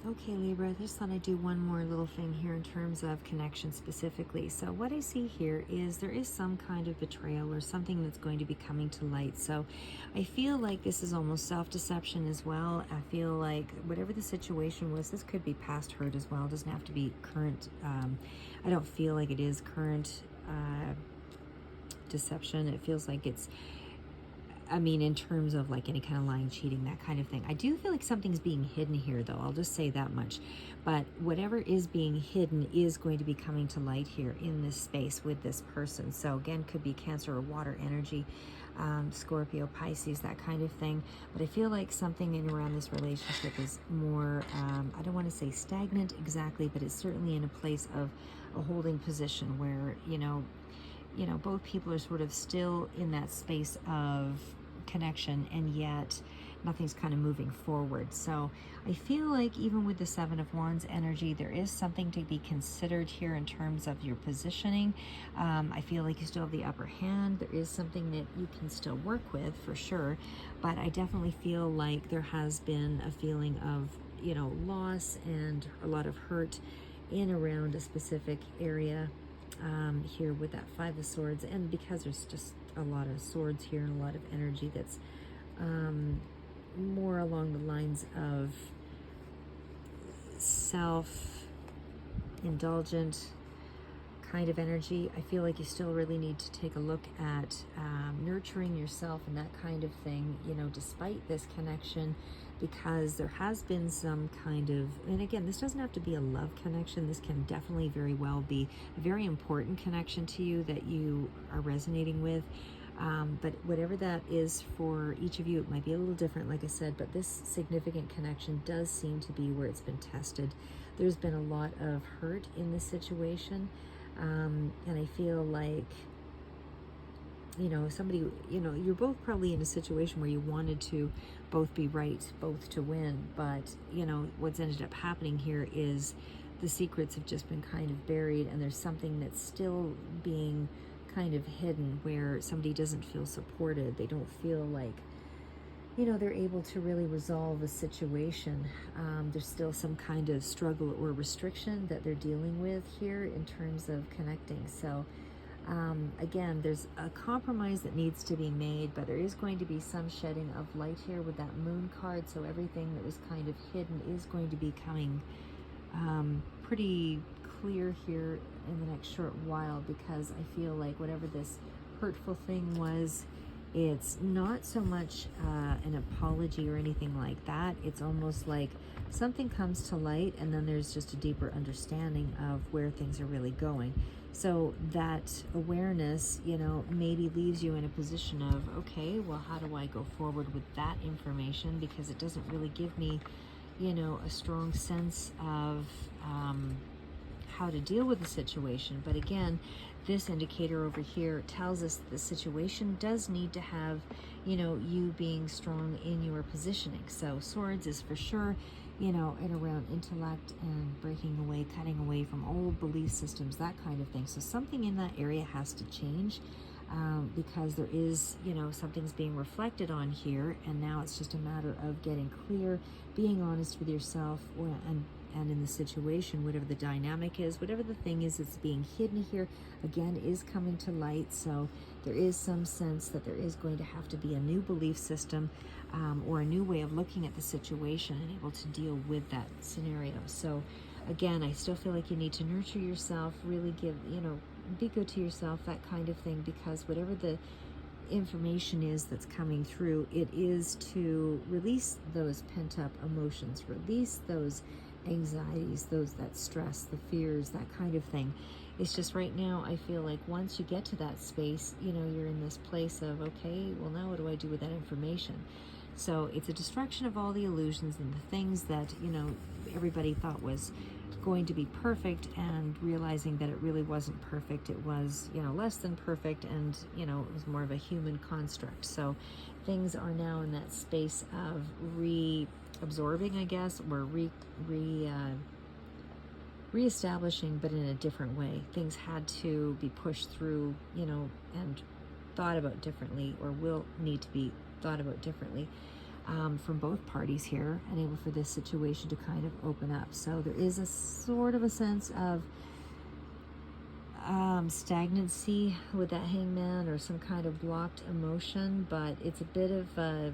Okay, Libra, I just thought I'd do one more little thing here in terms of connection specifically. So what I see here is there is some kind of betrayal or something that's going to be coming to light. So I feel like this is almost self-deception as well. I feel like whatever the situation was, this could be past hurt as well. It doesn't have to be current. I don't feel like it is current deception. It feels like it's, I mean, in terms of like any kind of lying, cheating, that kind of thing. I do feel like something's being hidden here, though. I'll just say that much. But whatever is being hidden is going to be coming to light here in this space with this person. So again, could be Cancer or water energy, Scorpio, Pisces, that kind of thing. But I feel like something in around this relationship is more, I don't want to say stagnant exactly, but it's certainly in a place of a holding position where, both people are sort of still in that space of connection, and yet nothing's kind of moving forward. So I feel like even with the Seven of Wands energy, there is something to be considered here in terms of your positioning. I feel like you still have the upper hand. There is something that you can still work with for sure, but I definitely feel like there has been a feeling of, loss and a lot of hurt in around a specific area here with that Five of Swords, and because there's just a lot of swords here and a lot of energy that's more along the lines of self-indulgent kind of energy. I feel like you still really need to take a look at nurturing yourself and that kind of thing, despite this connection, because there has been some kind of, and again, this doesn't have to be a love connection. This can definitely very well be a very important connection to you that you are resonating with. But whatever that is for each of you, it might be a little different, like I said, but this significant connection does seem to be where it's been tested. There's been a lot of hurt in this situation. And I feel like, somebody, you're both probably in a situation where you wanted to both be right, both to win. But, what's ended up happening here is the secrets have just been kind of buried, and there's something that's still being kind of hidden where somebody doesn't feel supported. They don't feel like, they're able to really resolve a situation. There's still some kind of struggle or restriction that they're dealing with here in terms of connecting. So again, there's a compromise that needs to be made, but there is going to be some shedding of light here with that Moon card. So everything that was kind of hidden is going to be coming pretty clear here in the next short while, because I feel like whatever this hurtful thing was, it's not so much an apology or anything like that. It's almost like something comes to light, and then there's just a deeper understanding of where things are really going. So that awareness, maybe leaves you in a position of, okay, well, how do I go forward with that information? Because it doesn't really give me, a strong sense of how to deal with the situation. But again, this indicator over here tells us that the situation does need to have, you being strong in your positioning. So swords is for sure, and around intellect and breaking away, cutting away from old belief systems, that kind of thing. So something in that area has to change, because there is, something's being reflected on here, and now it's just a matter of getting clear, being honest with yourself, and in the situation, whatever the dynamic is, whatever the thing is that's being hidden here, again, is coming to light. So there is some sense that there is going to have to be a new belief system, or a new way of looking at the situation and able to deal with that scenario. So again, I still feel like you need to nurture yourself, really give, be good to yourself, that kind of thing, because whatever the information is that's coming through, it is to release those pent-up emotions, release those anxieties, that stress, the fears, that kind of thing. It's just right now, I feel like once you get to that space, you're in this place of, okay, well, now what do I do with that information? So it's a destruction of all the illusions and the things that, everybody thought was going to be perfect, and realizing that it really wasn't perfect. It was, less than perfect, and, it was more of a human construct. So things are now in that space of reabsorbing, I guess, or reestablishing, but in a different way. Things had to be pushed through, and thought about differently, or will need to be thought about differently. from both parties here, and able for this situation to kind of open up. So there is a sort of a sense of stagnancy with that hangman, or some kind of blocked emotion, but it's a bit of a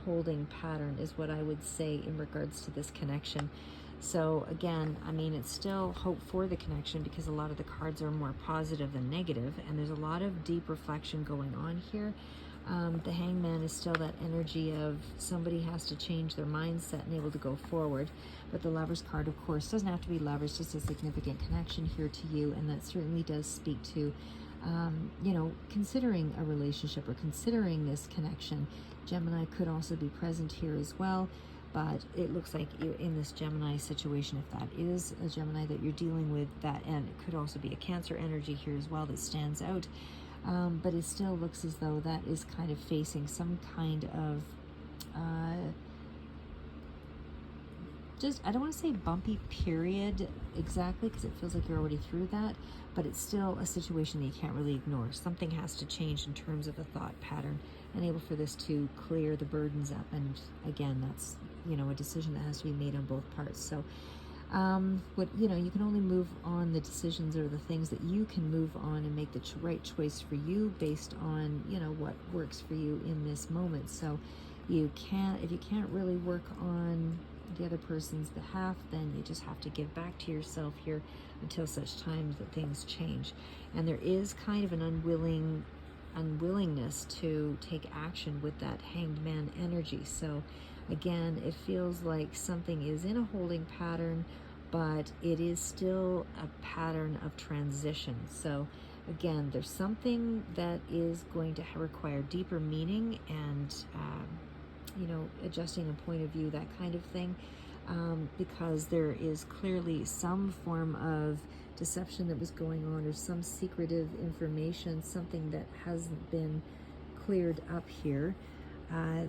holding pattern is what I would say in regards to this connection. So again, I mean, it's still hope for the connection, because a lot of the cards are more positive than negative, and there's a lot of deep reflection going on here. The hangman is still that energy of somebody has to change their mindset and able to go forward. But the Lover's card, of course, doesn't have to be lovers, just a significant connection here to you. And that certainly does speak to, you know, considering a relationship or considering this connection. Gemini could also be present here as well. But it looks like you're in this Gemini situation, if that is a Gemini that you're dealing with, that, and it could also be a Cancer energy here as well that stands out. But it still looks as though that is kind of facing some kind of, I don't want to say bumpy period exactly, because it feels like you're already through that, but it's still a situation that you can't really ignore. Something has to change in terms of a thought pattern, and able for this to clear the burdens up. And again, that's, you know, a decision that has to be made on both parts. So what, you know, you can only move on the decisions or the things that you can move on and make the right choice for you based on, you know, what works for you in this moment. So you can't, if you can't really work on the other person's behalf, then you just have to give back to yourself here until such times that things change. And there is kind of an unwillingness to take action with that Hanged Man energy. So again, it feels like something is in a holding pattern, but it is still a pattern of transition. So again, there's something that is going to require deeper meaning and, you know, adjusting a point of view, that kind of thing, because there is clearly some form of deception that was going on, or some secretive information, something that hasn't been cleared up here.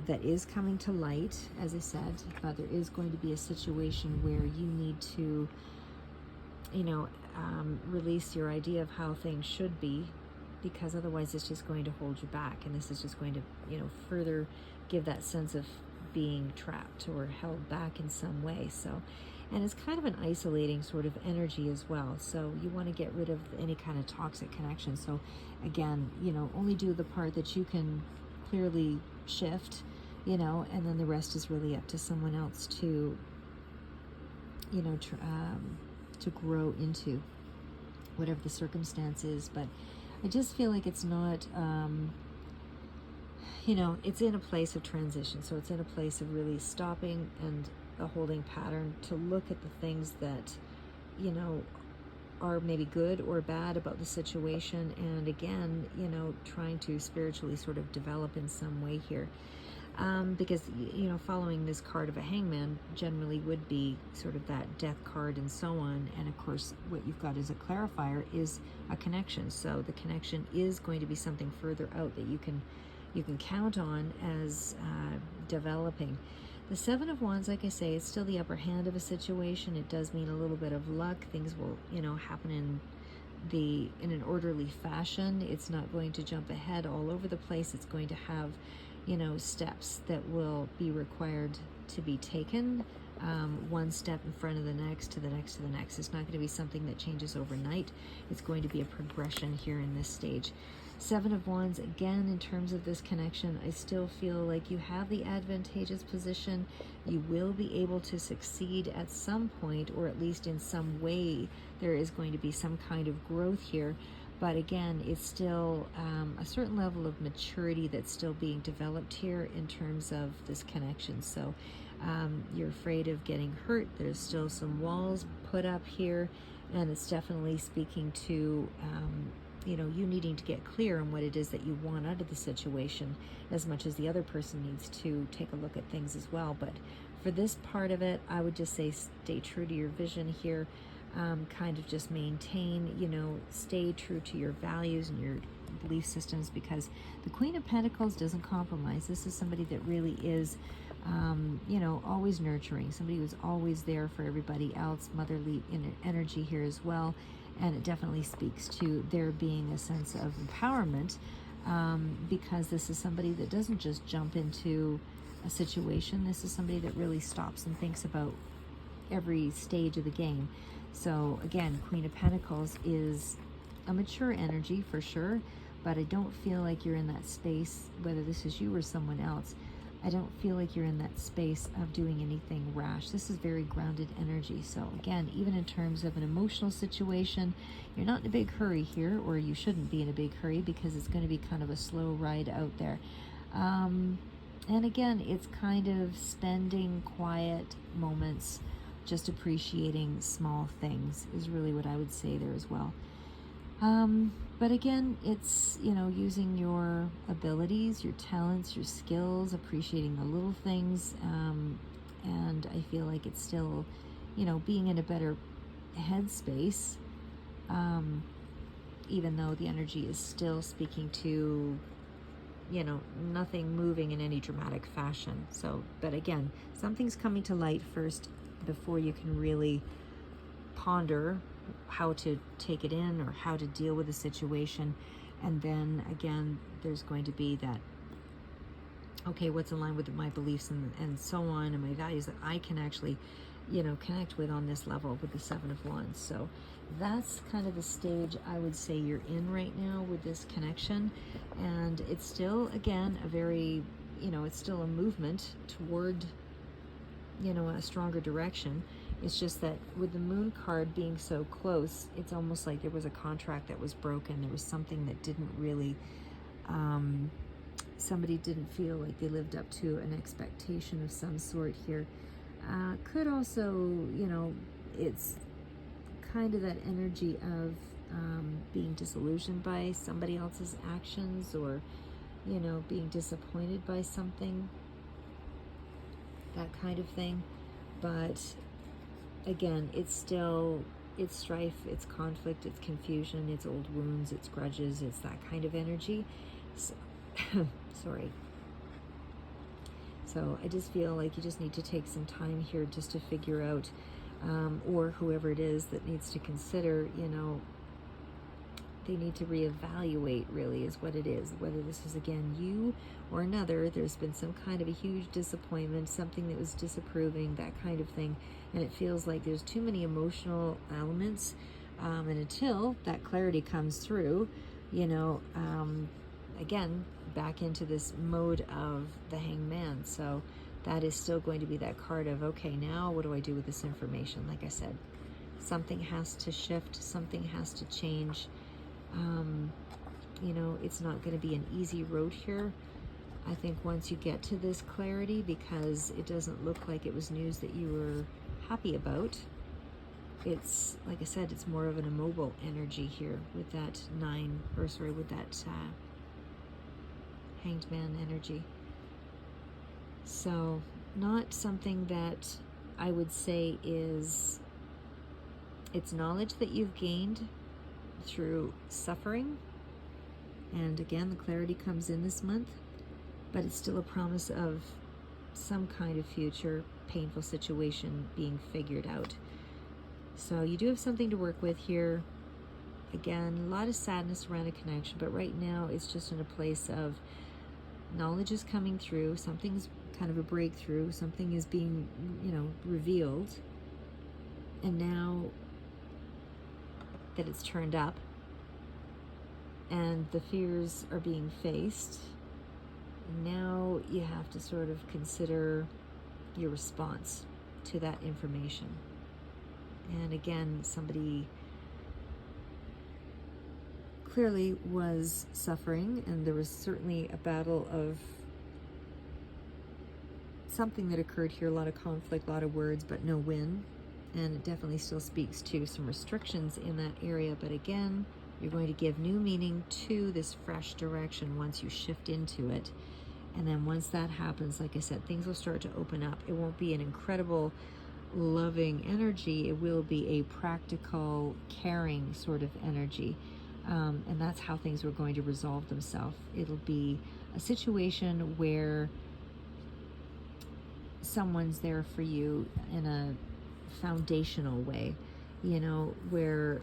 That is coming to light, as I said, but there is going to be a situation where you need to, you know, release your idea of how things should be, because otherwise it's just going to hold you back, and this is just going to, you know, further give that sense of being trapped or held back in some way. So, and it's kind of an isolating sort of energy as well. So you want to get rid of any kind of toxic connection. So again, you know, only do the part that you can clearly shift, you know, and then the rest is really up to someone else to, you know, to grow into, whatever the circumstance is. But I just feel like it's not, you know, it's in a place of transition. So it's in a place of really stopping and a holding pattern to look at the things that, you know, are maybe good or bad about the situation, and again, you know, trying to spiritually sort of develop in some way here, because, you know, following this card of a hangman generally would be sort of that death card and so on. And of course, what you've got as a clarifier is a connection. So the connection is going to be something further out that you can count on as developing. The Seven of Wands, like I say, it's still the upper hand of a situation. It does mean a little bit of luck. Things will, you know, happen in an orderly fashion. It's not going to jump ahead all over the place. It's going to have, you know, steps that will be required to be taken, one step in front of the next, to the next, to the next. It's not going to be something that changes overnight. It's going to be a progression here in this stage. Seven of Wands, again, in terms of this connection, I still feel like you have the advantageous position. You will be able to succeed at some point, or at least in some way. There is going to be some kind of growth here. But again, it's still a certain level of maturity that's still being developed here in terms of this connection. So you're afraid of getting hurt. There's still some walls put up here, and it's definitely speaking to you know, you needing to get clear on what it is that you want out of the situation, as much as the other person needs to take a look at things as well. But for this part of it, I would just say stay true to your vision here. Kind of just maintain, you know, stay true to your values and your belief systems, because the Queen of Pentacles doesn't compromise. This is somebody that really is, you know, always nurturing, somebody who's always there for everybody else, motherly energy here as well. And it definitely speaks to there being a sense of empowerment, because this is somebody that doesn't just jump into a situation. This is somebody that really stops and thinks about every stage of the game. So again, Queen of Pentacles is a mature energy for sure, but I don't feel like you're in that space, whether this is you or someone else. I don't feel like you're in that space of doing anything rash. This is very grounded energy. So again, even in terms of an emotional situation, you're not in a big hurry here, or you shouldn't be in a big hurry, because it's going to be kind of a slow ride out there. And again, it's kind of spending quiet moments, just appreciating small things is really what I would say there as well. But again, it's, you know, using your abilities, your talents, your skills, appreciating the little things. And I feel like it's still, you know, being in a better headspace, even though the energy is still speaking to, you know, nothing moving in any dramatic fashion. So, but again, something's coming to light first before you can really ponder how to take it in or how to deal with the situation. And then again, there's going to be that, okay, what's in line with my beliefs and so on, and my values that I can actually, you know, connect with on this level with the Seven of Wands. So that's kind of the stage I would say you're in right now with this connection. And it's still, again, a very, you know, it's still a movement toward, you know, a stronger direction. It's just that with the Moon card being so close, it's almost like there was a contract that was broken. There was something that didn't really, somebody didn't feel like they lived up to an expectation of some sort here. Could also, you know, it's kind of that energy of being disillusioned by somebody else's actions, or, you know, being disappointed by something, that kind of thing. But again, it's still, it's strife, it's conflict, it's confusion, it's old wounds, it's grudges, it's that kind of energy. So, sorry. So I just feel like you just need to take some time here just to figure out, or whoever it is that needs to consider, you know, they need to reevaluate, really, is what it is. Whether this is, again, you or another, there's been some kind of a huge disappointment, something that was disapproving, that kind of thing. And it feels like there's too many emotional elements. And until that clarity comes through, you know, again, back into this mode of the Hanged Man. So that is still going to be that card of, okay, now what do I do with this information? Like I said, something has to shift, something has to change. You know, it's not going to be an easy road here. I think once you get to this clarity, because it doesn't look like it was news that you were happy about, it's, like I said, it's more of an immobile energy here with that with that Hanged Man energy. So not something that I would say is, it's knowledge that you've gained through suffering. And again, the clarity comes in this month, but it's still a promise of some kind of future painful situation being figured out. So you do have something to work with here. Again, a lot of sadness around a connection, but right now it's just in a place of knowledge is coming through, something's kind of a breakthrough, something is being, you know, revealed. And now that it's turned up and the fears are being faced, now you have to sort of consider your response to that information. And again, somebody clearly was suffering, and there was certainly a battle of something that occurred here, a lot of conflict, a lot of words, but no win. And it definitely still speaks to some restrictions in that area. But again, you're going to give new meaning to this fresh direction once you shift into it. And then once that happens, like I said, things will start to open up. It won't be an incredible, loving energy. It will be a practical, caring sort of energy. And that's how things are going to resolve themselves. It'll be a situation where someone's there for you in a foundational way, you know, where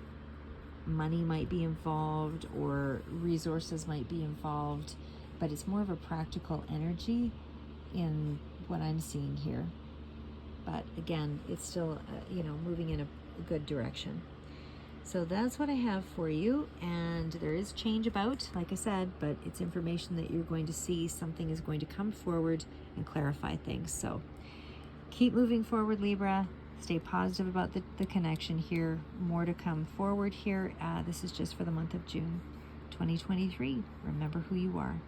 money might be involved or resources might be involved, but it's more of a practical energy in what I'm seeing here. But again, it's still, you know, moving in a good direction. So that's what I have for you. And there is change about, like I said, but it's information that you're going to see. Something is going to come forward and clarify things. So keep moving forward, Libra. Stay positive about the connection here. More to come forward here. This is just for the month of June 2023. Remember who you are.